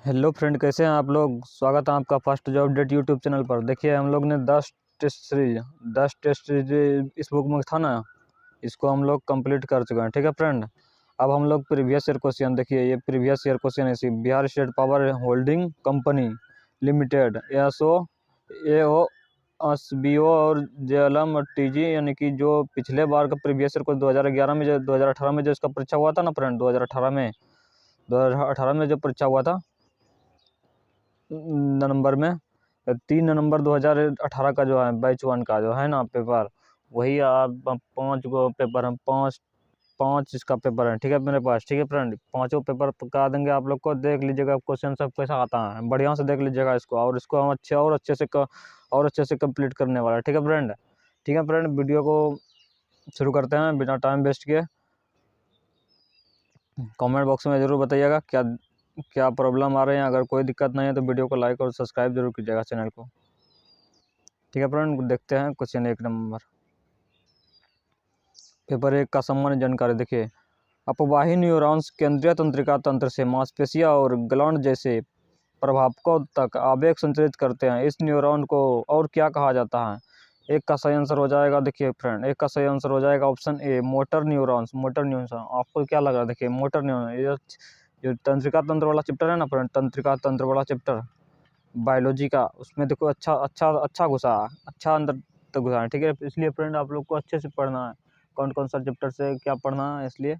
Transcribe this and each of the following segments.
Hello friend, कैसे हैं आप लोग। स्वागत है आपका first job update YouTube channel पर। देखिए, हम लोग ने 10 टेस्ट सीरीज इस बुक में था ना, इसको हम लोग कंप्लीट कर चुके हैं। ठीक है फ्रेंड, अब हम लोग प्रीवियस ईयर क्वेश्चन देखिए। ये प्रीवियस ईयर क्वेश्चन है। Bihar state power holding company limited ASO SBO और JLM और TG, यानी कि जो पिछले बार का प्रीवियस ईयर को 2011 में, जो 2018 में जो इसका परीक्षा हुआ था ना फ्रेंड, 2018 में जो परीक्षा हुआ था नवंबर में, 3 नवंबर 2018 का जो है बैच 1 का जो है ना पेपर, वही आप 5 गो पेपर हैं। पाँच इसका पेपर है। ठीक है मेरे पास। ठीक है फ्रेंड, पाँचों पेपर करा देंगे आप लोग को। देख लीजिएगा क्वेश्चन सब कैसा आता है, बढ़िया से देख लीजिएगा इसको, और इसको हम अच्छे से कंप्लीट करने वाला है। ठीक है फ्रेंड। ठीक है फ्रेंड, वीडियो को शुरू करते हैं बिना टाइम वेस्ट किए। कमेंट बॉक्स में ज़रूर बताइएगा क्या क्या प्रॉब्लम आ रही है। अगर कोई दिक्कत नहीं है तो वीडियो को लाइक और सब्सक्राइब जरूर कीजिएगा चैनल को। ठीक है फ्रेंड, देखते हैं क्वेश्चन 1 नंबर। पेपर 1 का सामान्य जानकारी देखिए। अपवाही न्यूरॉन्स केंद्रीय तंत्रिका तंत्र से मांसपेशियां और ग्लैंड जैसे प्रभावकों तक आवेग संचरित करते हैं। इस न्यूरॉन को और क्या कहा जाता है। एक का सही आंसर हो जाएगा, देखिए फ्रेंड, एक का सही आंसर हो जाएगा option A, motor neurons. Motor neurons आपको क्या लग रहा है। देखिए मोटर न्यूरॉन, ये जो तंत्रिका तंत्र वाला चैप्टर है ना फ्रेंड, तंत्रिका तंत्र वाला चैप्टर बायोलॉजी का, उसमें देखो अच्छा घुसा है, अच्छा अंदर तक घुसा है। ठीक है, इसलिए फ्रेंड आप लोग को अच्छे से पढ़ना है। कौन कौन सा चैप्टर से क्या पढ़ना है, इसलिए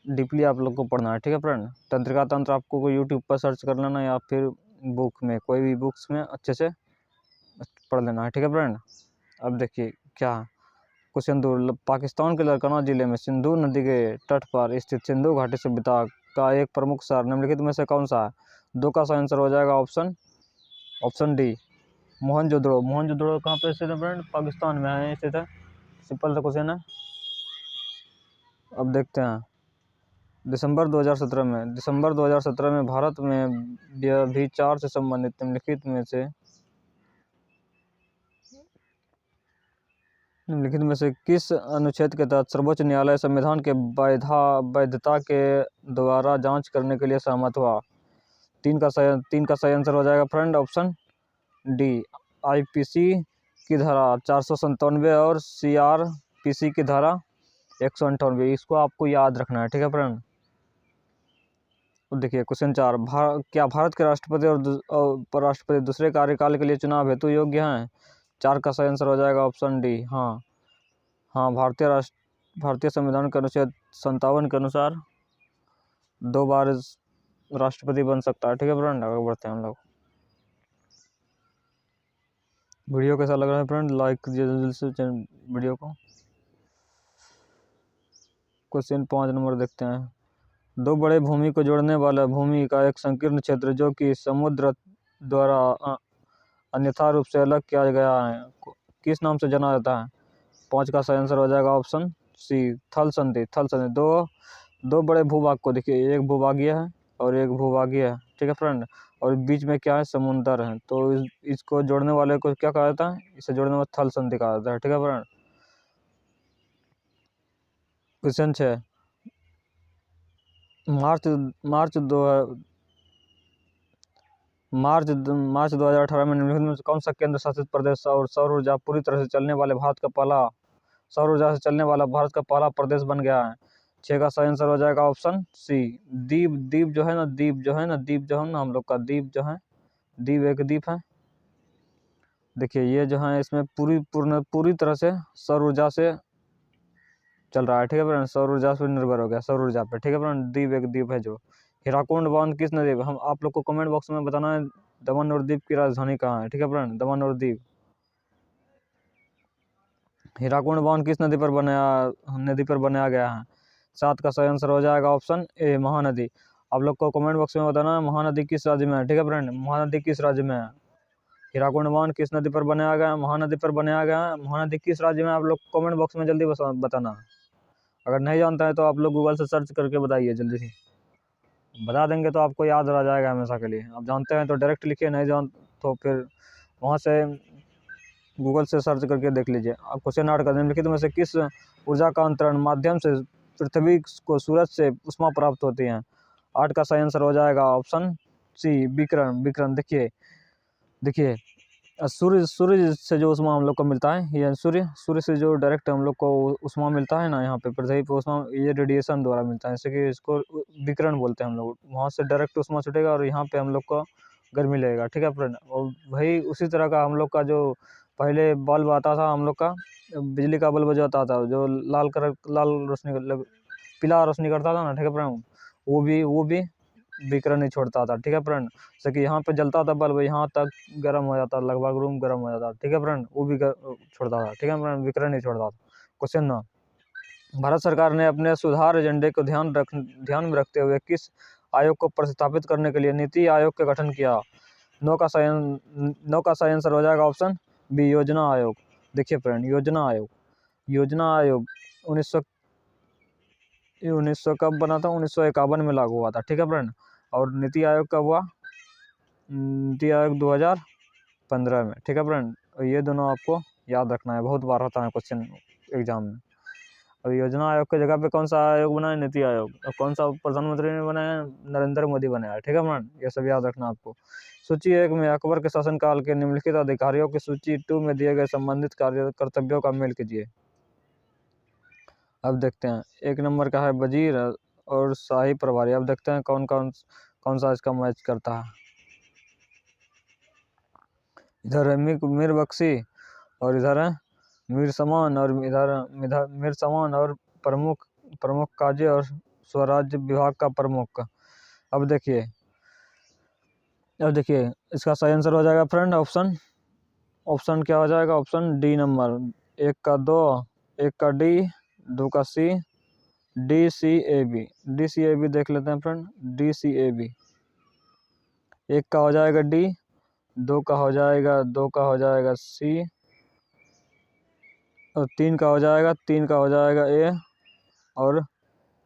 डीपली आप लोग को पढ़ना है। ठीक है फ्रेंड, तंत्रिका तंत्र आपको यूट्यूब पर सर्च कर लेना या फिर बुक में, कोई भी बुक्स में अच्छे से पढ़ लेना है। ठीक है फ्रेंड, अब देखिए क्या क्वेश्चन 2। पाकिस्तान के लड़काना जिले में सिंधु नदी के तट पर स्थित सिंधु घाटी सभ्यता का एक प्रमुख शहर निम्नलिखित में से कौन सा है। 2 का सही आंसर हो जाएगा ऑप्शन डी, मोहनजोदड़ो। मोहनजोदड़ो कहाँ पे स्थित है फ्रेंड, पाकिस्तान में है स्थित है। सिंपल सा क्वेश्चन है। अब देखते हैं दिसंबर 2017 में भारत में व्यभिचार से संबंधित निम्नलिखित में से किस अनुच्छेद के तहत सर्वोच्च न्यायालय संविधान के वैधता के द्वारा जांच करने के लिए सहमत हुआ। 3 का सही आंसर हो जाएगा फ्रेंड ऑप्शन डी, IPC की धारा 497 और CRPC की धारा 198। इसको आपको याद रखना है। ठीक है फ्रेंड, देखिए क्वेश्चन 4। क्या भारत के राष्ट्रपति और उपराष्ट्रपति दूसरे कार्यकाल के लिए चुनाव हेतु योग्य हैं। 4 का सही आंसर हो जाएगा ऑप्शन डी, हाँ, भारतीय संविधान के अनुच्छेद 57 के अनुसार 2 बार राष्ट्रपति बन सकता है। ठीक है फ्रेंड, आगे बढ़ते हैं हम लोग। वीडियो कैसा लग रहा है फ्रेंड, लाइक कीजिए जल्दी से वीडियो को। क्वेश्चन 5 नंबर देखते हैं। 2 बड़े भूमि को जोड़ने वाला भूमि का एक संकीर्ण क्षेत्र जो कि समुद्र द्वारा अन्यथा रूप से अलग किया गया है, किस नाम से जाना जाता है। 5 का सही आंसर हो जाएगा ऑप्शन सी, थल संधि। दो बड़े भूभाग को देखिए, एक भूभागीय है और एक भूभागीय है। ठीक है फ्रेंड, और बीच में क्या है, समुद्र है, तो इसको जोड़ने वाले को क्या कहा जाता है, इसे जोड़ने वाले थल संधि कहा जाता है। ठीक है फ्रेंड, क्वेश्चन 6। मार्च 2018 में निम्नलिखित में से कौन सा केंद्र शासित प्रदेश और सौर ऊर्जा पूरी तरह से चलने वाले सौर ऊर्जा से चलने वाला भारत का पहला प्रदेश बन गया है। 6 का सही आंसर हो जाएगा ऑप्शन सी, द्वीप जो है ना, हम लोग का द्वीप जो है, द्वीप एक द्वीप है। देखिए ये जो है, इसमें पूरी तरह से सौर ऊर्जा से चल रहा है। ठीक है फ्रेंड, सौर ऊर्जा पर निर्भर हो गया, सौर ऊर्जा पे। ठीक है फ्रेंड, द्वीप एक द्वीप है जो। हीराकुंड बांध किस नदी, हम आप लोग को कमेंट बॉक्स में बताना है दमन और दीव की राजधानी कहाँ है। ठीक है फ्रेंड, दमन और दीव। हीराकुंड बांध किस नदी पर बनाया गया है। 7 का सही आंसर हो जाएगा ऑप्शन ए, महानदी। आप लोग को कमेंट बॉक्स में बताना है महानदी किस राज्य में है। ठीक है फ्रेंड, महानदी किस राज्य में है। हीराकुंड बांध किस नदी पर बनाया गया है, महानदी पर बनाया गया है। महानदी किस राज्य में, आप लोग कमेंट बॉक्स में जल्दी बताना। अगर नहीं जानता है तो आप लोग गूगल से सर्च करके बताइए, जल्दी से बता देंगे तो आपको याद रह जाएगा हमेशा के लिए। आप जानते हैं तो डायरेक्ट लिखिए, नहीं जान तो फिर वहाँ से गूगल से सर्च करके देख लीजिए। आप क्वेश्चन 8 का निम्नलिखित में से किस ऊर्जा का अंतरण माध्यम से पृथ्वी को सूरज से उष्मा प्राप्त होती है। 8 का सही आंसर हो जाएगा ऑप्शन सी विकिरण विकिरण देखिए देखिए सूर्य सूर्य से जो ऊष्मा हम लोग को मिलता है, ये सूर्य से जो डायरेक्ट हम लोग को ऊष्मा मिलता है ना, यहाँ पे पृथ्वी पे ऊष्मा ये रेडिएशन द्वारा मिलता है, जैसे कि इसको विकिरण बोलते हैं हम लोग। वहाँ से डायरेक्ट ऊष्मा छूटेगा और यहाँ पे हम लोग को गर्मी लगेगा, ठीक है फ्रेंड। और वही उसी तरह का हम लोग का जो पहले बल्ब आता था हम लोग का, बिजली का बल्ब जो आता था जो लाल रोशनी पीला रोशनी करता था ना, ठीक है फ्रेंड, वो भी विकिरण ही छोड़ता था, ठीक है फ्रेंड। जैसे कि यहाँ पे जलता था बल्ब, यहाँ तक गर्म हो जाता, लगभग रूम गर्म हो जाता, ठीक है फ्रेंड, वो भी छोड़ता था, ठीक है फ्रेंड, विकिरण ही छोड़ता था। क्वेश्चन ना, भारत सरकार ने अपने सुधार एजेंडे को ध्यान में रखते हुए किस आयोग को प्रतिस्थापित करने के लिए नीति आयोग का गठन किया? नौका चयन सर हो जाएगा ऑप्शन बी, योजना आयोग। देखिए फ्रेंड, योजना आयोग 1900 कब बना था? 1951 में लागू हुआ था, ठीक है फ्रेंड। और नीति आयोग कब हुआ? नीति आयोग 2015 में, ठीक है फ्रेंड। और ये दोनों आपको याद रखना है, बहुत बार होता है क्वेश्चन एग्जाम में। और योजना आयोग की जगह पे कौन सा आयोग बना है? नीति आयोग। और कौन सा प्रधानमंत्री ने बनाया? नरेंद्र मोदी बनाया, ठीक है फ्रेंड, ये सब याद रखना आपको। सूची 1 में अकबर के शासनकाल के निम्नलिखित अधिकारियों की सूची 2 में दिए गए संबंधित कर्तव्यों का मेल कीजिए। अब देखते हैं, 1 नंबर का है वजीर और शाही प्रभारी। अब देखते हैं कौन सा इसका मैच करता है। इधर है मीर बख्शी और इधर है मीर समान, और इधर मीर समान और प्रमुख काजी और स्वराज्य विभाग का प्रमुख। अब देखिए इसका सही आंसर हो जाएगा फ्रेंड ऑप्शन क्या हो जाएगा? Option D number. 1 का 2, 1 का डी, 2 का सी, DCAB देख लेते हैं फ्रेंड, DCAB। 1 का हो जाएगा डी, 2 का हो जाएगा सी, और 3 का हो जाएगा ए, और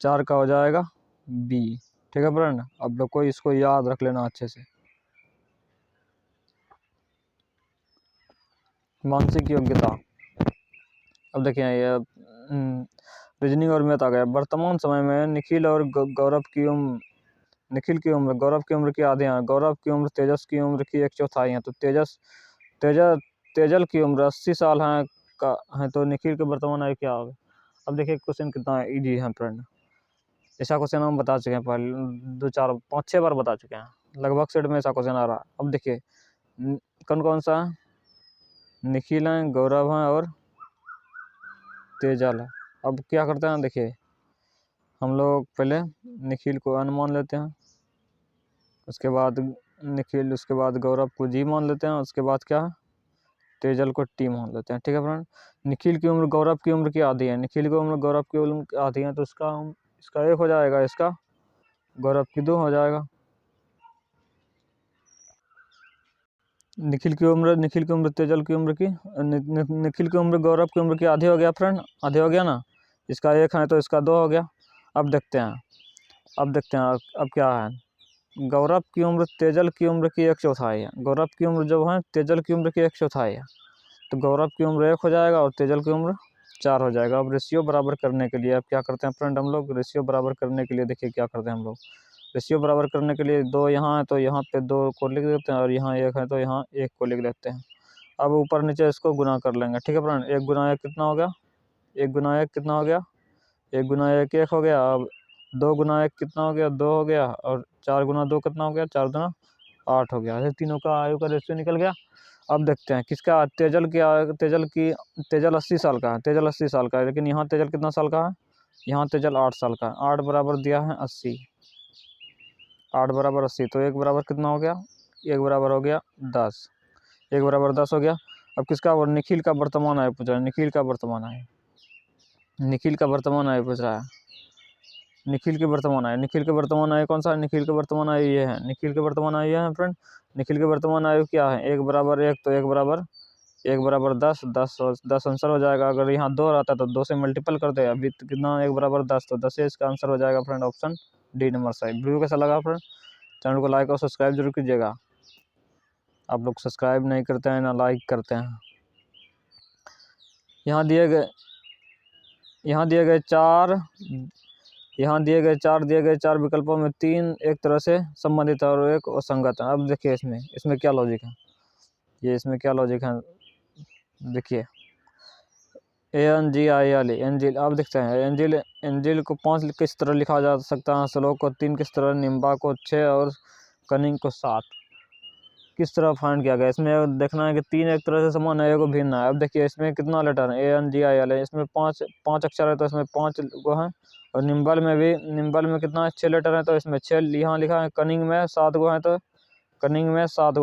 4 का हो जाएगा बी, ठीक है फ्रेंड। अब लोग को इसको याद रख लेना अच्छे से। मानसिक योग्यता, अब देखिए ये रीजनिंग और मैथ आ गया। वर्तमान समय में निखिल और गौरव की उम्र की आधी है। गौरव की उम्र तेजस की उम्र की 1/4 है। तो तेजल की उम्र 80 साल है तो निखिल के वर्तमान आयु क्या होगा? अब देखिए क्वेश्चन कितना इजी है फ्रेंड। ऐसा क्वेश्चन हम बता चुके हैं पहले 2-4-5-6 बार बता चुके हैं, लगभग सेट में ऐसा क्वेश्चन आ रहा है। अब देखिए कौन सा है? निखिल है, गौरव है और तेजल है। अब क्या करते हैं, देखिए हम लोग पहले निखिल को अन मान लेते हैं, उसके बाद गौरव को जी मान लेते हैं, उसके बाद क्या है, तेजल को टी मान लेते हैं, ठीक है फ्रेंड। निखिल की उम्र गौरव की उम्र की आधी है, तो इसका 1 हो जाएगा, इसका गौरव की 2 हो जाएगा। निखिल की उम्र तेजल की उम्र की निखिल की उम्र गौरव की उम्र की आधी हो गया फ्रेंड, आधी हो गया ना। इसका 1 है तो इसका 2 हो गया। अब देखते हैं अब क्या है। गौरव की उम्र तेजल की उम्र की 1/4 है। गौरव की उम्र जो है तेजल की उम्र की 1/4 है, तो गौरव की उम्र 1 हो जाएगा और तेजल की उम्र 4 हो जाएगा। अब रेशियो बराबर करने के लिए अब क्या करते हैं फ्रेंड, हम लोग रेशियो बराबर करने के लिए देखिए क्या करते हैं हम लोग। रेशियो बराबर करने के लिए 2 यहाँ है तो यहाँ पे 2 को लिख देते हैं, और यहाँ 1 है तो यहाँ 1 को लिख देते हैं। अब ऊपर नीचे इसको गुना कर लेंगे, ठीक है फ्रेंड। 1 गुना 1 कितना हो गया? 1 गुना 1 कितना हो गया? 1 गुना 1 1 हो गया। अब 2 गुना 1 कितना हो गया? 2 हो गया। और 4 गुना 2 कितना हो गया? 4 गुना 8 हो गया। ऐसे तीनों का आयु का रेशियो निकल गया। अब देखते हैं किसका, तेजल 80 साल का है, लेकिन यहाँ तेजल कितना साल का है? यहाँ तेजल 8 साल का है। 8 बराबर दिया है 80, 8 बराबर 80, तो 1 बराबर कितना हो गया? 1 बराबर हो गया 10, 1 बराबर 10 हो गया। अब किसका, और निखिल का वर्तमान आयु पूछ रहा है, निखिल का वर्तमान आयु पूछ रहा है। निखिल के वर्तमान आयु कौन सा है? निखिल के वर्तमान आयु ये है, फ्रेंड। निखिल के वर्तमान आयु क्या है? 1 बराबर 1, तो 1 बराबर 10 आंसर हो जाएगा। अगर यहाँ 2 रहता तो 2 से मल्टीपल कर दे, अभी तो कितना 1 बराबर 10, तो 10 से इसका आंसर हो जाएगा फ्रेंड ऑप्शन डी नंबर सही। वीडियो कैसा लगा फ्रेंड? चैनल को लाइक और सब्सक्राइब जरूर कीजिएगा। आप लोग सब्सक्राइब नहीं करते हैं ना लाइक करते हैं। यहाँ दिए गए यहाँ दिए गए चार विकल्पों में तीन एक तरह से संबंधित है और एक असंगत है। अब देखिए इसमें क्या लॉजिक है, ये इसमें क्या लॉजिक है देखिए। ANGIL एंजिल, आप देखते हैं एंजिल को 5 किस तरह लिखा जा सकता है, श्लोक को 3 किस तरह, निम्बा को 6 और कनिंग को 7 किस तरह फाइंड किया गया। इसमें देखना है कि 3 एक तरह से समान है, एक भिन्न है। अब देखिए इसमें कितना लेटर है, ANGIL है, इसमें 5 अक्षर है तो इसमें 5 वो हैं। और निम्बल में कितना है, 6 लेटर है तो इसमें 6 यहाँ लिखा है। कनिंग में 7 गो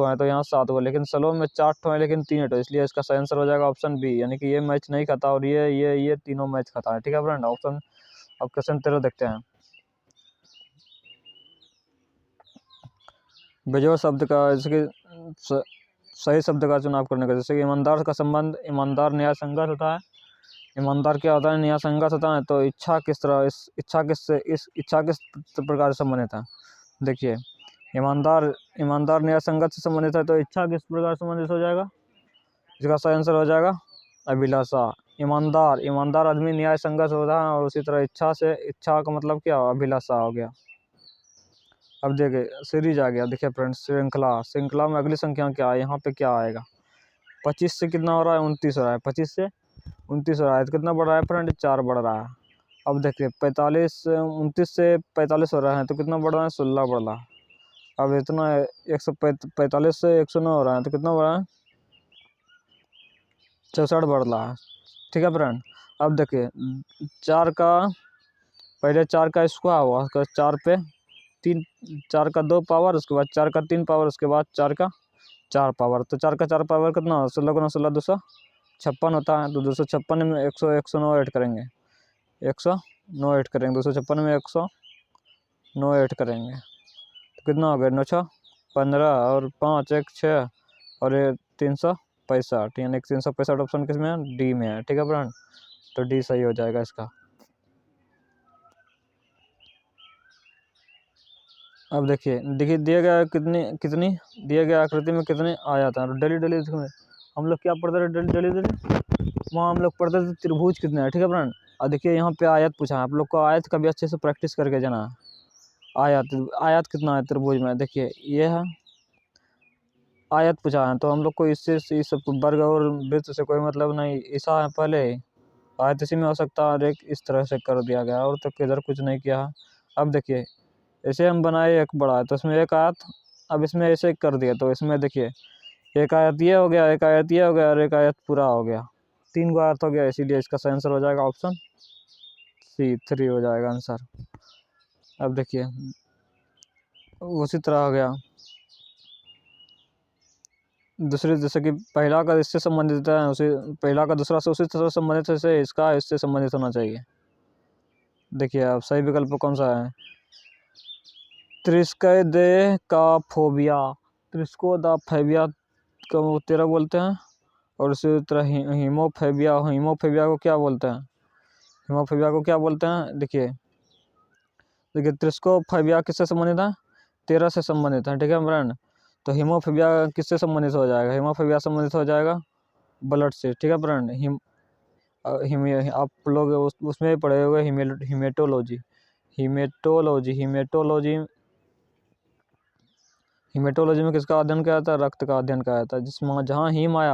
है तो यहाँ 7 गो, लेकिन स्लो में 4 ठो है लेकिन 3 ठो, इसलिए इसका सही आंसर हो जाएगा ऑप्शन बी, यानी कि ये मैच नहीं खाता और ये तीनों मैच खाता है। ठीक है फ्रेंड, ऑप्शन अब क्वेश्चन 13 देखते हैं। बेजोड़ शब्द का जैसे कि सही शब्द का चुनाव करने का, जैसे कि ईमानदार का संबंध ईमानदार न्याय संगत होता है। ईमानदार क्या होता है, न्याय संगत होता है। तो इच्छा किस प्रकार से संबंधित है। देखिए ईमानदार न्याय संगत से संबंधित है, तो इच्छा किस प्रकार से संबंधित हो जाएगा, इसका सही आंसर हो जाएगा अभिलाषा। ईमानदार आदमी न्याय संगत होता है और उसी तरह इच्छा का मतलब क्या, अभिलाषा हो गया। अब देखिए सीरीज आ गया, देखिए फ्रेंड्स श्रृंखला में अगली संख्या क्या है, यहाँ पे क्या आएगा। 25 से कितना हो रहा है, 29 हो रहा है। 25 से 29 हो रहा है तो कितना बढ़ रहा है फ्रेंड, 4 बढ़ रहा है। अब देखिए 29 से 45 हो रहा है तो कितना बढ़ रहा है, 16 बढ़ रहा है। अब इतना 145 से 109 हो रहा है तो कितना बढ़ रहा है, 64 बढ़ रहा है। ठीक है फ्रेंड, अब देखिए 4 का पहले 4 का स्क्वायर हुआ, उसका 4 पे 3, 4 का 2 पावर, उसके बाद 4 का 3 पावर, उसके बाद 4 का 4 पावर। तो 4 का 4 पावर कितना, 16 गुना 16 256 होता है। तो 256 में 109 ऐड करेंगे, 109 ऐड करेंगे, 256 में 109 ऐड करेंगे तो कितना हो गया, 9 6 15 और 5 1 6 और ये 365, यानी 365 ऑप्शन किस में है, डी में है। ठीक है फ्रेंड, तो डी सही हो जाएगा इसका। अब देखिए दिए गया कितनी दिए गया आकृति में कितने आयत हैं। डेली हम लोग क्या पढ़ते थे, डेली वहाँ हम लोग पढ़ते थे त्रिभुज कितने हैं। ठीक है फ्रेंड, और देखिए यहाँ पे आयत पूछा है, आप लोग को आयत का भी अच्छे से प्रैक्टिस करके जाना है। आयत कितना है त्रिभुज में, देखिए ये है आयत पूछा है, तो हम लोग को इससे इस वर्ग और वृत्त से कोई मतलब नहीं। ऐसा है पहले आयत इसी में हो सकता है और एक इस तरह से कर दिया गया और तो किधर कुछ नहीं किया है। अब देखिए ऐसे हम बनाए एक बड़ा है तो इसमें एक आयत, अब इसमें ऐसे कर दिया तो इसमें देखिए एक आयत ये हो गया, एक आयत ये हो गया और एक आयत पूरा हो गया, 3 गो आयत हो गया, इसीलिए इसका सही आंसर हो जाएगा ऑप्शन सी 3 हो जाएगा आंसर। अब देखिए उसी तरह हो गया दूसरे, जैसे कि पहला का इससे संबंधित है, उसी पहला का दूसरा से उसी तरह संबंधित है, इसका इससे संबंधित होना चाहिए। देखिए अब सही विकल्प कौन सा है, त्रिस्कोदाफोबिया को तेरा बोलते हैं और उसी तरह हीमोफेबिया को क्या बोलते हैं, देखिए त्रिस्कोफेबिया किससे संबंधित है, 13 से संबंधित है। ठीक है फ्रेंड, तो हीमोफेबिया किससे संबंधित हो जाएगा, हीमोफेबिया संबंधित हो जाएगा ब्लड से। ठीक है फ्रेंड, आप लोग उसमें पढ़े हुए हीमेटोलॉजी में किसका अध्ययन किया जाता है, रक्त का अध्ययन किया जाता है। जिसमें जहाँ हिम आया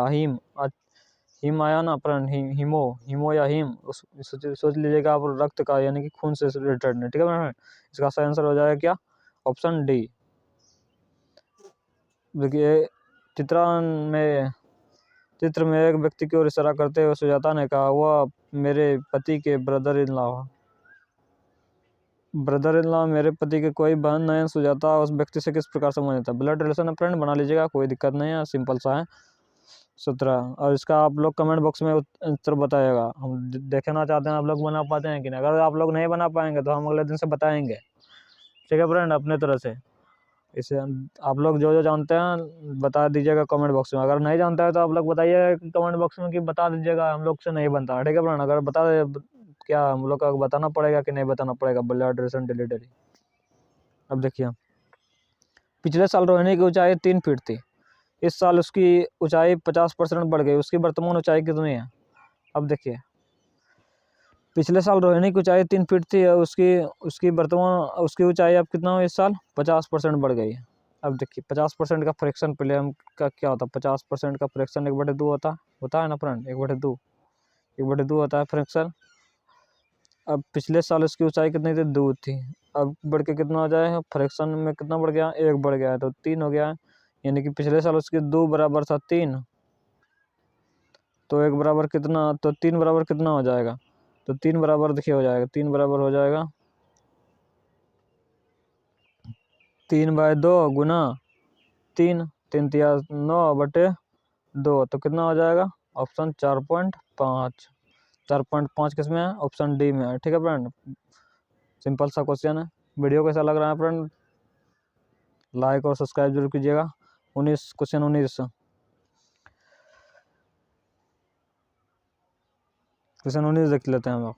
ना फ्रेंड, हीमो या हिम, सोच लीजिएगा आप रक्त का, यानी कि खून से रिलेटेड है। ठीक है फ्रेंड, इसका सही आंसर हो जाएगा क्या, ऑप्शन डी। देखिए चित्र में एक व्यक्ति की ओर इशारा करते हुए सुजाता ने कहा, वह मेरे पति के ब्रदर इन लॉ मेरे पति के कोई बहन नहीं। सुजाता उस व्यक्ति से किस प्रकार संबंधित है, ब्लड रिलेशन है फ्रेंड, बना लीजिएगा, कोई दिक्कत नहीं है, सिंपल सा है 17। और इसका आप लोग कमेंट बॉक्स में उत्तर बताइएगा, हम देखना चाहते हैं आप लोग बना पाते हैं कि नहीं। अगर आप लोग नहीं बना पाएंगे तो हम अगले दिन से बताएंगे। ठीक है फ्रेंड, अपने तरह से इसे आप लोग जो जानते हैं बता दीजिएगा कमेंट बॉक्स में। अगर नहीं जानता है तो आप लोग बताइए कमेंट बॉक्स में कि बता दीजिएगा, हम लोग से नहीं बनता। ठीक है फ्रेंड, अगर बता दे क्या हम लोग को बताना पड़ेगा कि नहीं बताना पड़ेगा, ब्लड रिलेशन डिलीटरी। अब देखिए पिछले साल रोहिणी की ऊंचाई 3 फीट थी, इस साल उसकी ऊंचाई 50% बढ़ गई, उसकी वर्तमान ऊंचाई कितनी है। अब देखिए पिछले साल रोहिणी की ऊंचाई 3 फीट थी, उसकी उसकी वर्तमान उसकी ऊंचाई अब कितना हुई इस साल? 50% बढ़ गई है। अब देखिए 50% का फ्रैक्शन पहले हम का क्या होता है? 50% का फ्रैक्शन 1/2 होता है ना फ्रेंड, 1/2 होता है फ्रैक्शन। अब पिछले साल उसकी ऊंचाई कितनी थी? 2 थी। अब बढ़ के कितना हो जाएगा? फ्रैक्शन में कितना बढ़ गया? 1 बढ़ गया है, तो 3 हो गया है। यानी कि पिछले साल उसकी 2 बराबर था 3, तो 1 बराबर कितना? तो 3 बराबर कितना हो जाएगा? तो 3 बराबर देखिए हो जाएगा, 3 बराबर हो जाएगा 3/2 गुना 3, 3 तिया 9/2, तो कितना हो जाएगा? ऑप्शन 4.5। 4.5 किस में है? ऑप्शन डी में है। ठीक है फ्रेंड, सिंपल सा क्वेश्चन है। वीडियो कैसा लग रहा है फ्रेंड? लाइक और सब्सक्राइब जरूर कीजिएगा। क्वेश्चन 19 देख लेते हैं हम लोग।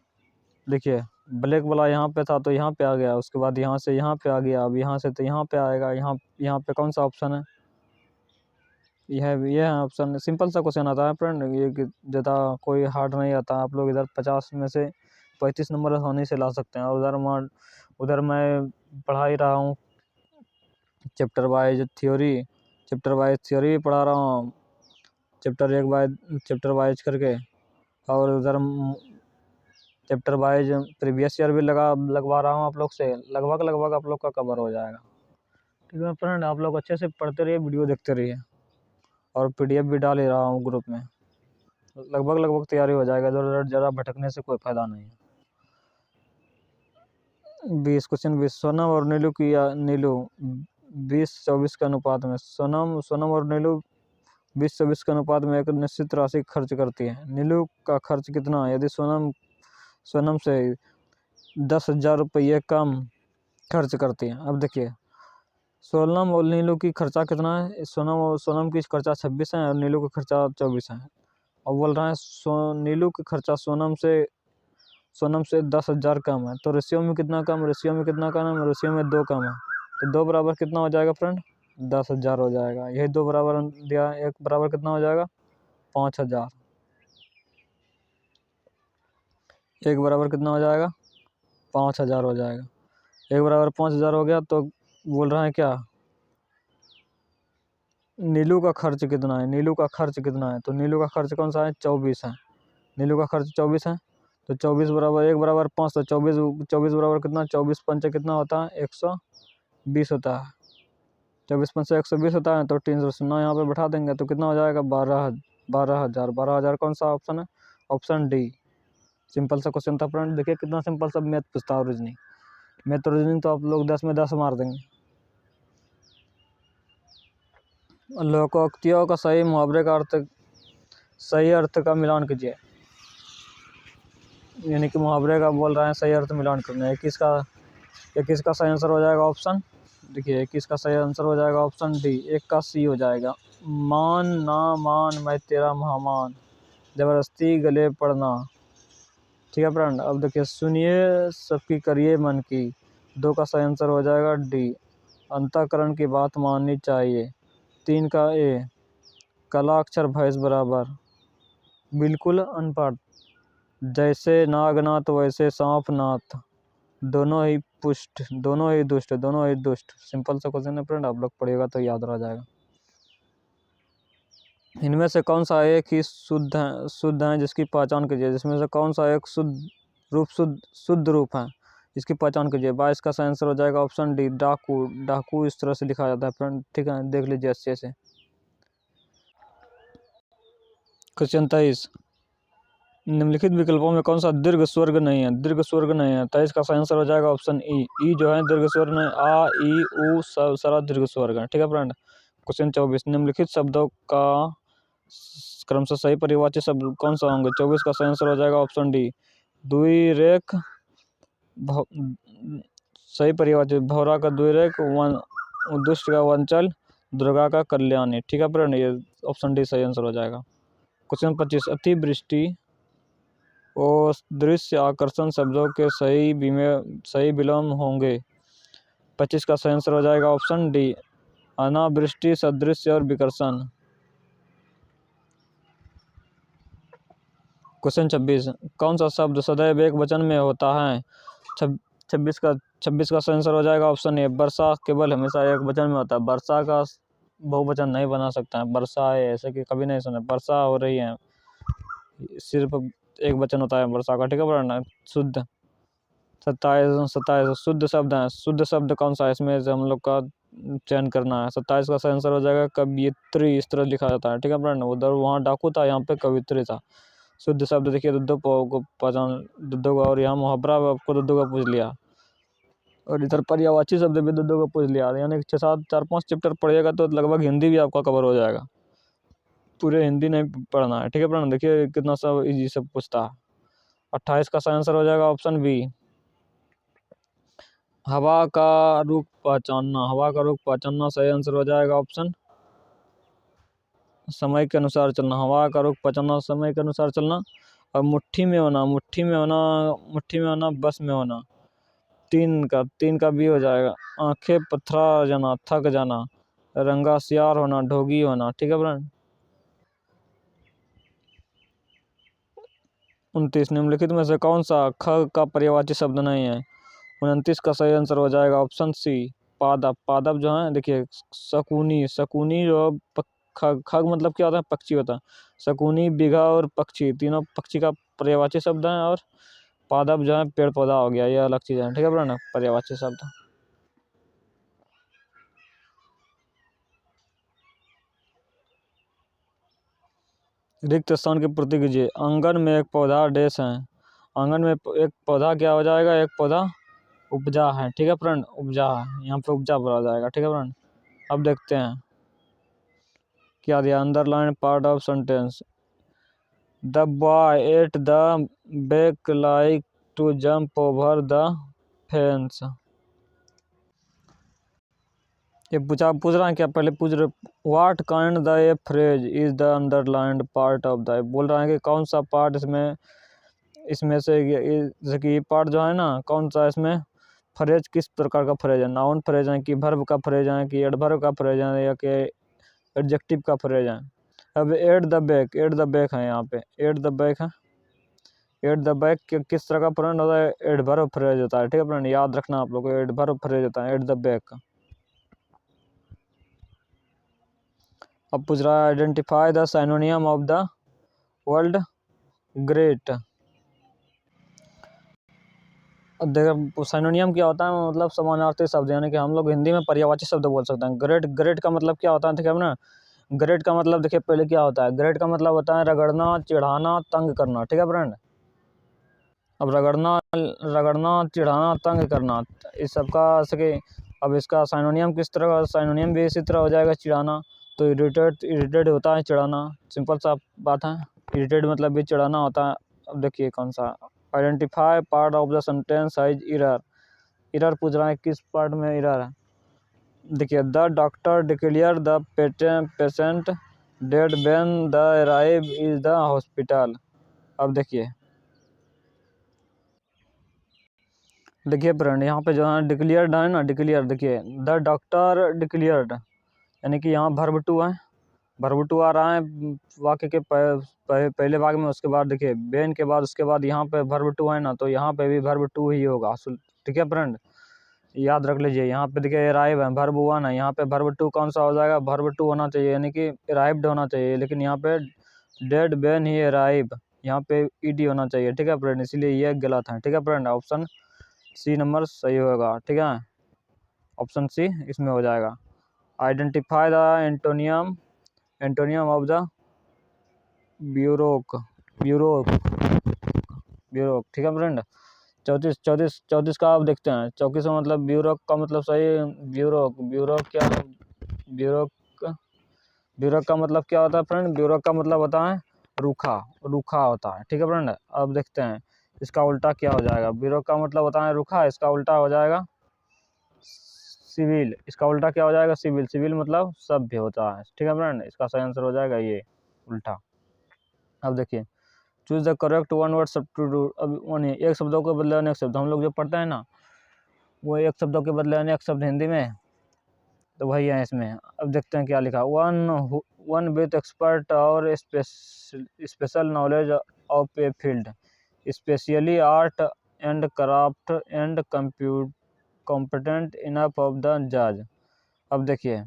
देखिए ब्लैक वाला यहाँ पे था तो यहाँ पे आ गया, उसके बाद यहाँ से यहाँ पे आ गया, अब यहाँ से तो यहाँ पे आएगा। यहाँ पे कौन सा ऑप्शन है? यह है ऑप्शन। सिंपल सा क्वेश्चन आता है फ्रेंड, ये ज़्यादा कोई हार्ड नहीं आता। आप लोग इधर 50 में से 35 नंबर आसानी से ला सकते हैं। और उधर मैं पढ़ा ही रहा हूँ चैप्टर वाइज थ्योरी पढ़ा रहा हूँ, चैप्टर वाइज करके। और उधर चैप्टर वाइज प्रीवियस ईयर भी लगवा रहा हूँ आप लोग से। लगभग आप लोग का कवर हो जाएगा। ठीक है फ्रेंड, आप लोग अच्छे से पढ़ते रहिए, वीडियो देखते रहिए, और PDF भी डाल ही रहा हूँ ग्रुप में। लगभग तैयारी हो जाएगा। इधर उधर ज़रा भटकने से कोई फायदा नहीं है। 20 सोनम और नीलू 20-24 के अनुपात में सोनम और नीलू 20-24 के अनुपात में एक निश्चित राशि खर्च करती है। नीलू का खर्च कितना है? यदि सोनम से 10,000 रुपये कम खर्च करती है। अब देखिए सोनम और नीलू की खर्चा कितना है? सोनम की खर्चा 26 है और नीलू का खर्चा 24 है। और बोल रहा है नीलू का खर्चा सोनम से 10,000 कम है, तो रेशियो में कितना कम है? रेशियो में 2 कम है, तो 2 बराबर कितना हो जाएगा फ्रेंड? 10,000 हो जाएगा। यही 2 बराबर दिया, 1 बराबर कितना हो जाएगा? 5,000। 1 बराबर कितना हो जाएगा? 5,000 हो जाएगा। 1 बराबर 5,000 हो गया, तो बोल रहा है क्या? नीलू का खर्च कितना है? तो नीलू का खर्च कौन सा है? 24 है। नीलू का खर्च 24 है, तो 24 बराबर 1 बराबर 5, तो 24 बराबर कितना? 24 पंचे कितना होता है? 120 होता है। 24 पंचे 120 होता है, तो 300 यहाँ पे बैठा देंगे, तो कितना हो जाएगा? 12,000। 12,000 कौन सा ऑप्शन है? Option D. सिंपल सा क्वेश्चन था फ्रेंड। देखिए कितना सिंपल सा मैथ पूछता है। रीजनिंग तो आप लोग 10 में 10 मार देंगे। लोकोक्तियों का सही मुहावरे का सही अर्थ का मिलान कीजिए। यानी कि मुहावरे का बोल रहे हैं सही अर्थ मिलान करना है। 21 का सही आंसर हो जाएगा ऑप्शन। देखिए 21 का सही आंसर हो जाएगा ऑप्शन डी। 1 का सी हो जाएगा। मान ना मान मैं तेरा महामान, जबरदस्ती गले पड़ना। ठीक है फ्रेंड, अब देखिए सुनिए सबकी करिए मन की। 2 का सही आंसर हो जाएगा डी। अंतःकरण की बात माननी चाहिए। 3 का ए। कला अक्षर भैंस बराबर। बिल्कुल अनपढ़। जैसे नागनाथ वैसे सांपनाथ। दोनों ही दुष्ट। सिंपल सा क्वेश्चन है फ्रेंड, आप लोग पढ़िएगा तो याद रह जाएगा। इनमें से कौन सा एक ही शुद्ध है जिसकी पहचान कीजिए। जिसमें से कौन सा एक शुद्ध रूप है, इसकी पहचान कीजिए। 22 का सही आंसर हो जाएगा ऑप्शन डी। डाकू इस तरह से लिखा जाता है फ्रेंड। ठीक है, देख लीजिए अच्छे से। क्वेश्चन 23, निम्नलिखित विकल्पों में कौन सा दीर्घ स्वर्ग नहीं है? 23 का सही आंसर हो जाएगा ऑप्शन ई जो है दीर्घ स्वर्ग नहीं। आ ई उ सब सारा दीर्घ स्वर्ग है। ठीक है फ्रेंड, क्वेश्चन 24, निम्नलिखित शब्दों का क्रमशः सही परिवाची शब्द कौन सा होंगे? 24 का सही आंसर हो जाएगा ऑप्शन डी। द्विरेख सही परिवाची, भौरा का द्विरेख, दुष्ट का वंचल, दुर्गा का कल्याणी। ठीक है फ्रेंड, ये ऑप्शन डी सही आंसर हो जाएगा। क्वेश्चन 25, अतिवृष्टि और दृश्य आकर्षण शब्दों के सही विलोम होंगे। 25 का सही आंसर हो जाएगा ऑप्शन डी। अनावृष्टि, सदृश्य और विकर्षण। क्वेश्चन 26, कौन सा शब्द सदैव एक वचन में होता है? 26 का सही आंसर हो जाएगा ऑप्शन ए, वर्षा केवल हमेशा एक वचन में होता है। वर्षा का बहुवचन नहीं बना सकता है, वर्षा है ऐसे कि कभी नहीं सुना। वर्षा हो रही है, सिर्फ एक वचन होता है वर्षा का, ठीक है ना। शुद्ध 27 शुद्ध शब्द है। शुद्ध शब्द कौन सा है, इसमें से हम लोग का चयन करना है। 27 का सही आंसर हो जाएगा कवियत्री, इस तरह लिखा जाता है, ठीक है ना। उधर वहाँ डाकू था, यहाँ पे कवियत्री था। शुद्ध शब्द देखिए दुद्धो को पहचान, दुद्धो का, और यहाँ मुहावरा आपको दुद्धो का पूछ लिया, और इधर पर्यायवाची शब्द भी दुद्धो का पूछ लिया। यानी 4-5 चैप्टर पढ़िएगा तो लगभग हिंदी भी आपका कवर हो जाएगा। पूरे हिंदी नहीं पढ़ना है, ठीक है ना। देखिए कितना सब इजी सब पूछता है। 28 का सही आंसर हो जाएगा ऑप्शन बी, हवा का रुख पहचानना। हवा का रुख पहचानना सही आंसर हो जाएगा ऑप्शन, समय के अनुसार चलना। हवा का रुख पहचानना, समय के अनुसार चलना। और मुट्ठी में होना, मुट्ठी में होना, बस में होना। 3 का भी हो जाएगा। आंखें पथरा जाना, थक जाना। रंगा सियार होना, ढोगी होना, ठीक है फ्रेंड। 29, निम्नलिखित में से कौन सा ख का पर्यायवाची शब्द नहीं है? 29 का सही आंसर हो जाएगा ऑप्शन सी, पादप। पादप जो है देखिए, शकुनी जो खग मतलब क्या होता है, पक्षी होता है। शकुनी, बिघा और पक्षी, तीनों पक्षी का पर्यायवाची शब्द है। और पादप जो है पेड़ पौधा हो गया, ये अलग चीज है, ठीक है ना, पर्यायवाची शब्द। रिक्त स्थान की पूर्ति कीजिए। आंगन में एक पौधा डैश है। आंगन में एक पौधा क्या हो जाएगा, एक पौधा उपजा है, ठीक है फ्रेंड, उपजा है, यहाँ पे उपजा बोला जाएगा, ठीक है फ्रेंड। अब देखते हैं क्या दिया, underline part of sentence. The boy at the back like to jump over the fence. ये पूछ रहा है क्या, पहले पूछ रहे what kind the a phrase is the underlined part of the. बोल रहा है कि कौन सा पार्ट इसमें से जैसे कि ये पार्ट जो है ना, कौन सा इसमें फ्रेज किस प्रकार का फ्रेज है। नाउन फ्रेज है कि वर्ब का फ्रेज है कि एडवर्ब का फ्रेज है या कि एडजेक्टिव का फ्रेज है। अब एट द बैक है, यहाँ पे एट द बैक है। एट द बैक किस तरह का फ्रेंड होता है, एडवर्ब फ्रेज होता है, ठीक है फ्रेंड, याद रखना आप लोग को, एडवर्ब फ्रेज होता है एट द बैक। अब पूछ रहा है identify the synonym of the world great. देखो साइनोनियम क्या होता है, मतलब समानार्थी शब्द, यानी कि हम लोग हिंदी में पर्यायवाची शब्द बोल सकते हैं। ग्रेट का मतलब क्या होता है, ठीक है ना। ग्रेट का मतलब देखिए पहले क्या होता है, ग्रेट का मतलब होता है रगड़ना, चिढ़ाना, तंग करना, ठीक है फ्रेंड। अब रगड़ना, चिढ़ाना, तंग करना, इस सबका सके। अब इसका साइनोनियम किस तरह का, साइनोनियम भी इसी तरह हो जाएगा, चिढ़ाना। तो इरिटेट होता है चिढ़ाना, सिंपल सा बात है। इरिटेट मतलब भी चिढ़ाना होता है। अब देखिए कौन सा, identify part of the sentence is error. Error पूछ रहा है किस पार्ट में एरर है। देखिए the doctor declare the patient dead when the arrive is the hospital. अब देखिए फ्रेंड, यहाँ पे जो है डिक्लेयर्ड है ना, डिक्लेयर, देखिए द डॉक्टर डिक्लेयर्ड, यानी कि यहाँ वर्ब टू है, वर्ब टू आ रहा है वाक्य के पहले भाग में। उसके बाद देखिए बेन के बाद उसके बाद यहाँ पे वर्ब टू है ना, तो यहाँ पे भी वर्ब टू ही होगा, ठीक है फ्रेंड, याद रख लीजिए। यहाँ पे देखिए अराइव है, वर्ब वन है, यहाँ पे वर्ब टू कौन सा हो जाएगा, वर्ब टू होना चाहिए, यानी कि अराइव्ड होना चाहिए, लेकिन यहाँ पे डेड व्हेन ही अराइव, यहाँ पे ईडी होना चाहिए, ठीक है फ्रेंड, इसीलिए ये गलत है, ठीक है फ्रेंड। ऑप्शन सी नंबर सही होगा, ठीक है, ऑप्शन सी इसमें हो जाएगा। Identify the antonym of the baroque, ठीक है फ्रेंड। 34 का आप देखते हैं। 34 में मतलब ब्यूरोक का मतलब सही, ब्यूरोक क्या, ब्यूरोक का मतलब क्या होता है फ्रेंड, ब्यूरोक का मतलब होता है रूखा होता है, ठीक है फ्रेंड। अब देखते हैं इसका उल्टा क्या हो जाएगा। ब्यूरोक का मतलब होता है रूखा, इसका उल्टा हो जाएगा सिविल। इसका उल्टा क्या हो जाएगा, सिविल मतलब सभ्य होता है, ठीक है फ्रेंड। इसका सही आंसर हो जाएगा ये उल्टा। अब देखिए choose the correct one word substitute. अब एक शब्दों के बदले अनेक शब्द, हम लोग जो पढ़ते हैं ना, वो एक शब्दों के बदले अनेक शब्द हिंदी में, तो वही है इसमें। अब देखते हैं क्या लिखा, वन विथ एक्सपर्ट और special knowledge of a field, specially art and craft and competent enough of the जज। अब देखिए,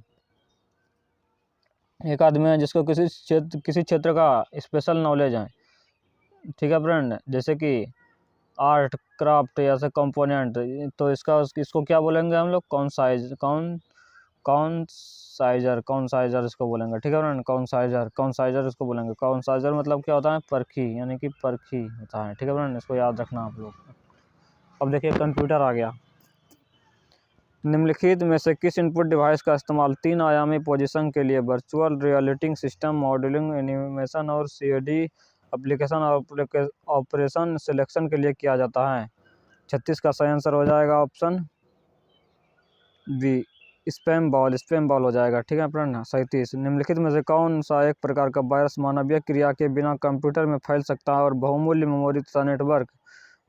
एक आदमी है जिसको किसी क्षेत्र का स्पेशल नॉलेज है, ठीक है फ्रेंड, जैसे कि आर्ट क्राफ्ट या से कंपोनेंट, तो इसको क्या बोलेंगे हम लोग, कौनसाइजर इसको बोलेंगे, ठीक है फ्रेंड, कौनसाइजर इसको बोलेंगे। कौनसाइजर मतलब क्या होता है, परखी, यानी कि परखी होता है, ठीक है फ्रेंड, इसको याद रखना आप लोग। अब देखिए कंप्यूटर आ गया। निम्नलिखित में से किस इनपुट डिवाइस का इस्तेमाल 3 आयामी पोजीशन के लिए virtual reality system modelling, animation और सीएडी एप्लीकेशन ऑपरेशन सिलेक्शन के लिए किया जाता है? 36 का सही आंसर हो जाएगा ऑप्शन बी, स्पैम बॉल हो जाएगा, ठीक है फ्रेंड। 37, निम्नलिखित में से कौन सा एक प्रकार का वायरस मानवीय क्रिया के बिना कंप्यूटर में फैल सकता है और बहुमूल्य मेमोरी तथा नेटवर्क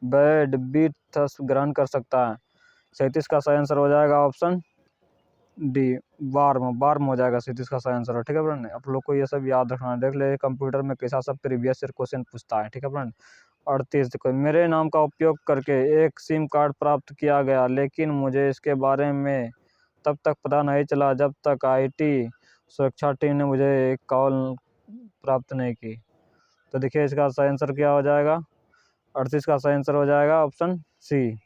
बैंडविड्थ ग्रहण कर सकता है? 37 का सही आंसर हो जाएगा ऑप्शन डी, वार्म हो जाएगा 37 का सही आंसर, ठीक है फ्रेंड। आप लोग को ये सब याद रखना है। देख ले कंप्यूटर में कैसा सब प्रीवियस ईयर क्वेश्चन पूछता है, ठीक है फ्रेंड। 38, देखो, मेरे नाम का उपयोग करके एक सिम कार्ड प्राप्त किया गया, लेकिन मुझे इसके बारे में तब तक पता नहीं चला जब तक आईटी सुरक्षा टीम ने मुझे एक कॉल प्राप्त नहीं की। तो देखिए इसका सही आंसर क्या हो जाएगा, 38 का सही आंसर हो जाएगा ऑप्शन सी,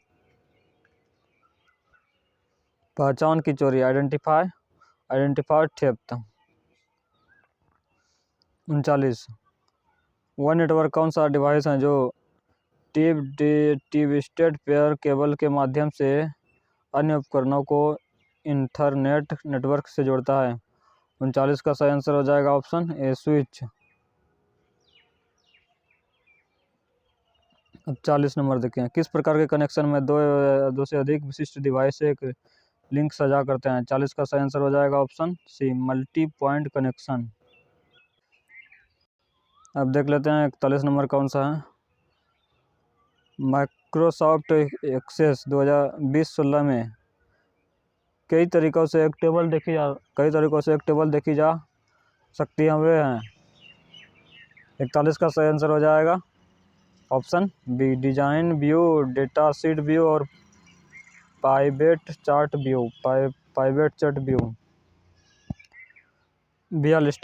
पहचान की चोरी, आइडेंटिफाई थेफ्ट। 39, वह नेटवर्क कौन सा डिवाइस है जो ट्विस्टेड पेयर केबल के माध्यम से अन्य उपकरणों को इंटरनेट नेटवर्क से जोड़ता है? 39 का सही आंसर हो जाएगा ऑप्शन ए, स्विच। अब 40 नंबर देखें, किस प्रकार के कनेक्शन में दो से अधिक विशिष्ट डिवाइस एक लिंक साझा करते हैं? 40 का सही आंसर हो जाएगा option C, multi point connection. अब देख लेते हैं 41 नंबर कौन सा है। माइक्रोसॉफ्ट एक्सेस 2020-16 में कई तरीकों से एक टेबल देखी जा सकती है, वे हैं? 41 का सही आंसर हो जाएगा option B, design view, data sheet view और pivot chart view. 42,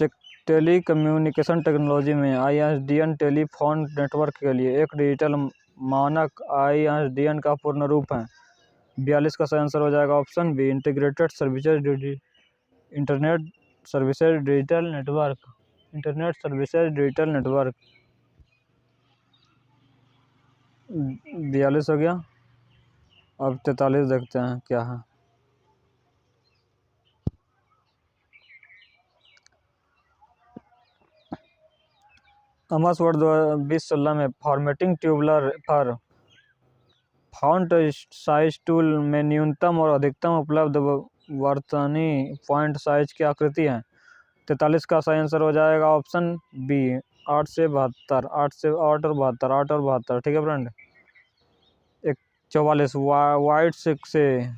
telecommunication technology में ISDN टेलीफोन नेटवर्क के लिए एक डिजिटल मानक ISDN का पूर्ण रूप है? 42 का सही आंसर हो जाएगा option B, integrated internet services digital network. 42 हो गया। अब 43 देखते हैं क्या है। अमर्स वर्ड 2016 में फॉर्मेटिंग ट्यूबुलर पर फॉन्ट साइज टूल में न्यूनतम और अधिकतम उपलब्ध वर्तनी फॉन्ट साइज की आकृति है? 43 का सही आंसर हो जाएगा ऑप्शन बी, 8 से 72, 8 और 72, ठीक है फ्रेंड। 44, वाइट्स से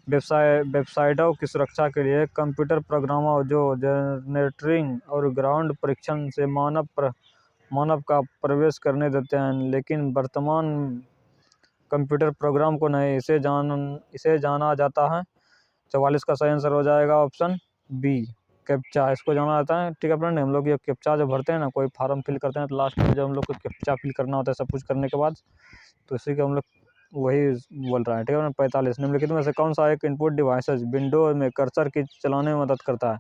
वेबसाइटों की सुरक्षा के लिए कंप्यूटर प्रोग्रामों जो जनरेटरिंग और ग्राउंड परीक्षण से मानव का प्रवेश करने देते हैं, लेकिन वर्तमान कंप्यूटर प्रोग्राम को नहीं, इसे जाना जाता है? 44 का सही आंसर हो जाएगा ऑप्शन बी, कैप्चा, इसको जाना जाता है, ठीक है फ्रेंड। हम लोग ये कैप्चा जो भरते हैं ना, कोई फार्म फिल करते हैं तो लास्ट में जब हम लोग को कैप्चा फिल करना होता है सब कुछ करने के बाद, तो इसी का हम लोग वही बोल रहा है, ठीक है ना। 45, निम्नलिखित में से कौन सा एक इनपुट डिवाइसेज विंडो में कर्सर की चलाने में मदद करता है?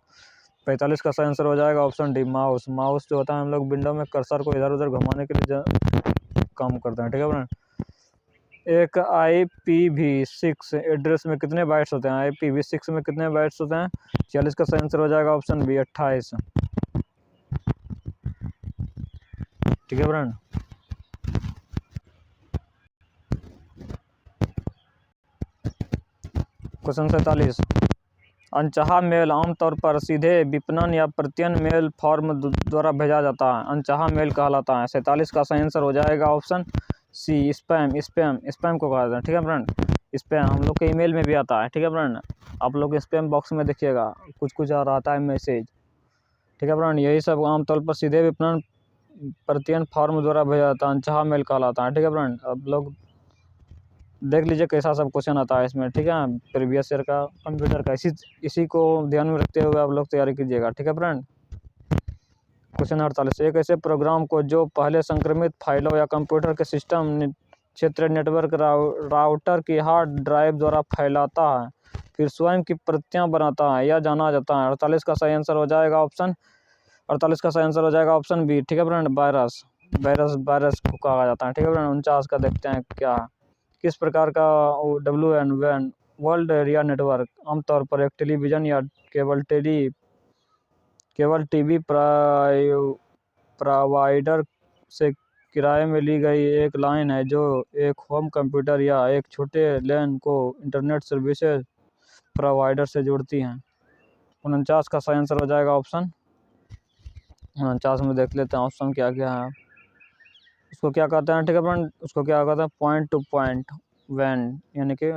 45 का सही आंसर हो जाएगा ऑप्शन डी, माउस जो होता है, हम लोग विंडो में कर्सर को इधर उधर घुमाने के लिए काम करते हैं, ठीक है फ्रेंड। एक IPv6 एड्रेस में कितने बाइट्स होते हैं? IPv6 में कितने बाइट्स होते हैं? 46 का सही आंसर हो जाएगा ऑप्शन बी, 28, ठीक है फ्रेंड। क्वेश्चन 47, अनचाहा मेल आमतौर पर सीधे विपणन या प्रत्ययन मेल फॉर्म द्वारा भेजा जाता है, अनचाहा मेल कहलाता है? 47 का सही आंसर हो जाएगा ऑप्शन सी, स्पैम को कहा जाता है, ठीक है फ्रेंड। स्पैम हम लोग के ईमेल में भी आता है, ठीक है फ्रेंड। आप लोग स्पैम बॉक्स में देखिएगा कुछ आ रहा है मैसेज, ठीक है फ्रेंड। यही सब आमतौर पर सीधे विपणन प्रत्ययन फॉर्म द्वारा भेजा जाता है, अनचाहा मेल कहलाता है। ठीक है फ्रेंड, अब लोग देख लीजिए कैसा सब क्वेश्चन आता है इसमें। ठीक है, प्रीवियस ईयर का कंप्यूटर का, इसी को ध्यान में रखते हुए आप लोग तैयारी कीजिएगा। ठीक है फ्रेंड, क्वेश्चन 48, एक ऐसे प्रोग्राम को जो पहले संक्रमित फाइलों या कंप्यूटर के सिस्टम क्षेत्र नेटवर्क राउटर की हार्ड ड्राइव द्वारा फैलाता है, फिर स्वयं की प्रतियां बनाता है, यह जाना जाता है। 48 का सही आंसर हो जाएगा ऑप्शन 48 का सही आंसर हो जाएगा ऑप्शन बी। ठीक है फ्रेंड, वायरस वायरस को कहा जाता है। ठीक है फ्रेंड, 49 का देखते हैं क्या है। किस प्रकार का WAN वर्ल्ड एरिया नेटवर्क आमतौर पर एक टेलीविज़न या केबल टीवी प्रोवाइडर से किराए में ली गई एक लाइन है जो एक होम कंप्यूटर या एक छोटे लैन को इंटरनेट सर्विसेज प्रोवाइडर से जोड़ती हैं। 49 का सही आंसर हो जाएगा ऑप्शन 49 में देख लेते हैं ऑप्शन क्या क्या है। उसको क्या कहते हैं, ठीक है फ्रेंड, उसको क्या कहते हैं पॉइंट टू पॉइंट वैन, यानी कि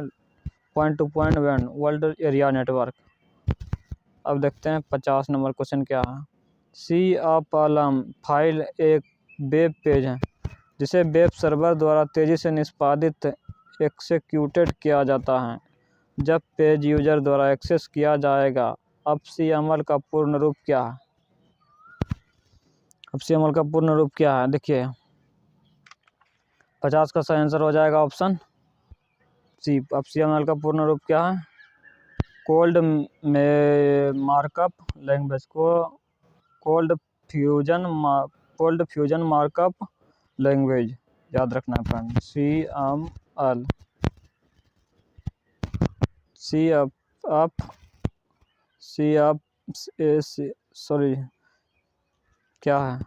point two point when world area network. अब देखते हैं 50 नंबर क्वेश्चन क्या है। CPLM फाइल एक वेब पेज है जिसे वेब सर्वर द्वारा तेज़ी से निष्पादित एक्सेक्यूटेड किया जाता है जब पेज यूजर द्वारा एक्सेस किया जाएगा। अब CML का पूर्ण रूप क्या है? अब CML का पूर्ण रूप क्या है, देखिए 50 का सही आंसर हो जाएगा ऑप्शन सी। अब CML का पूर्ण रूप क्या है? कोल्ड मार्कअप लैंग्वेज को कोल्ड फ्यूजन मार्कअप लैंग्वेज याद रखना है फ्रेंड। CML सॉरी क्या है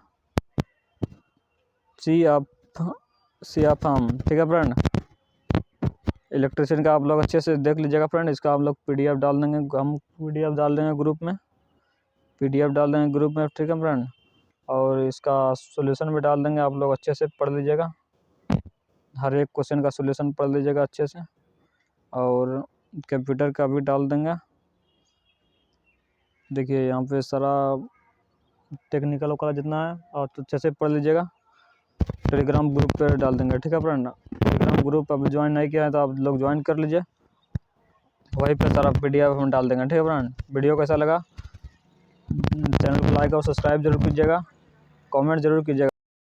CFM। ठीक है फ्रेंड, इलेक्ट्रिशियन का आप लोग अच्छे से देख लीजिएगा फ्रेंड। इसका आप लोग PDF डाल देंगे, हम PDF डाल देंगे ग्रुप में, PDF डाल देंगे ग्रुप में। ठीक है फ्रेंड, और इसका सॉल्यूशन भी डाल देंगे, आप लोग अच्छे से पढ़ लीजिएगा, हर एक क्वेश्चन का सॉल्यूशन पढ़ लीजिएगा अच्छे से, और कंप्यूटर का भी डाल देंगे। देखिए यहाँ पे सारा टेक्निकल वगैरह जितना है और तो अच्छे से पढ़ लीजिएगा। टेलीग्राम ग्रुप पे डाल देंगे। ठीक है फ्रेंड, टेलीग्राम ग्रुप अभी ज्वाइन नहीं किया है तो आप लोग ज्वाइन कर लीजिए, वहीं पे सारा PDF हम डाल देंगे। ठीक है फ्रेंड, वीडियो कैसा लगा चैनल को लाइक और सब्सक्राइब जरूर कीजिएगा, कमेंट जरूर कीजिएगा।